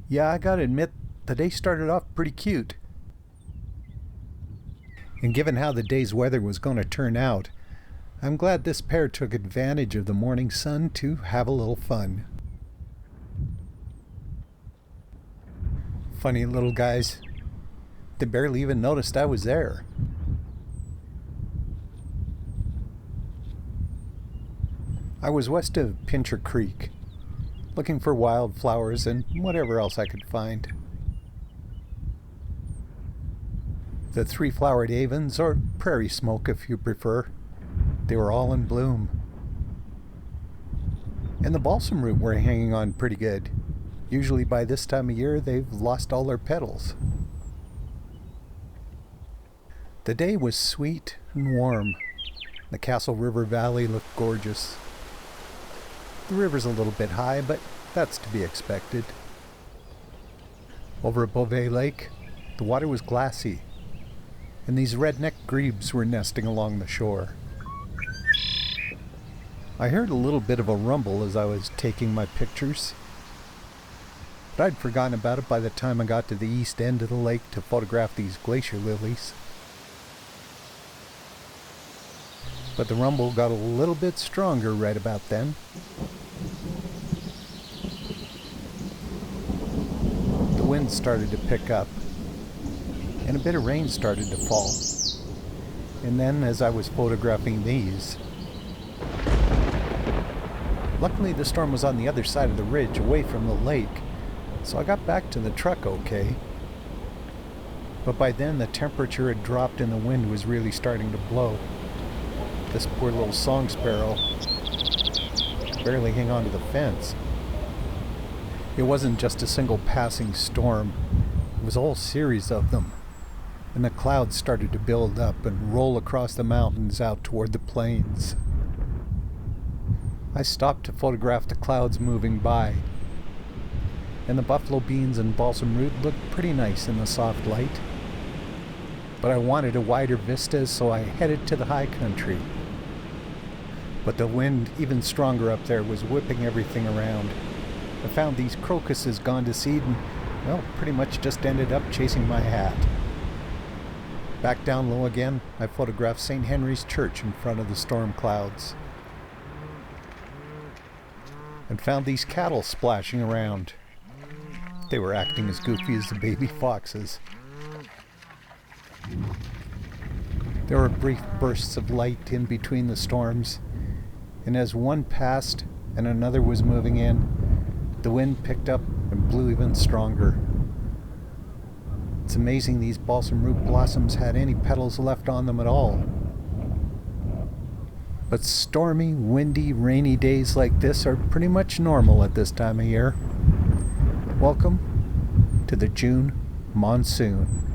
Yeah, I gotta admit, the day started off pretty cute. And given how the day's weather was going to turn out, I'm glad this pair took advantage of the morning sun to have a little fun. Funny little guys. They barely even noticed I was there. I was west of Pincher Creek, looking for wildflowers and whatever else I could find. The three-flowered avens, or prairie smoke if you prefer, they were all in bloom. And the balsam root were hanging on pretty good. Usually by this time of year they've lost all their petals. The day was sweet and warm. The Castle River Valley looked gorgeous. The river's a little bit high, but that's to be expected. Over at Beauvais Lake, the water was glassy, and these redneck grebes were nesting along the shore. I heard a little bit of a rumble as I was taking my pictures, but I'd forgotten about it by the time I got to the east end of the lake to photograph these glacier lilies. But the rumble got a little bit stronger right about then. The wind started to pick up, and a bit of rain started to fall. And then, as I was photographing these, luckily the storm was on the other side of the ridge, away from the lake, so I got back to the truck okay. But by then the temperature had dropped and the wind was really starting to blow. This poor little song sparrow could barely hang on to the fence. It wasn't just a single passing storm, it was a whole series of them. And the clouds started to build up and roll across the mountains out toward the plains. I stopped to photograph the clouds moving by, and the buffalo beans and balsam root looked pretty nice in the soft light. But I wanted a wider vista, so I headed to the high country. But the wind, even stronger up there, was whipping everything around. I found these crocuses gone to seed and, well, pretty much just ended up chasing my hat. Back down low again, I photographed St. Henry's Church in front of the storm clouds. And found these cattle splashing around. They were acting as goofy as the baby foxes. There were brief bursts of light in between the storms, and as one passed and another was moving in, the wind picked up and blew even stronger. It's amazing these balsam root blossoms had any petals left on them at all. But stormy, windy, rainy days like this are pretty much normal at this time of year. Welcome to the June Monsoon.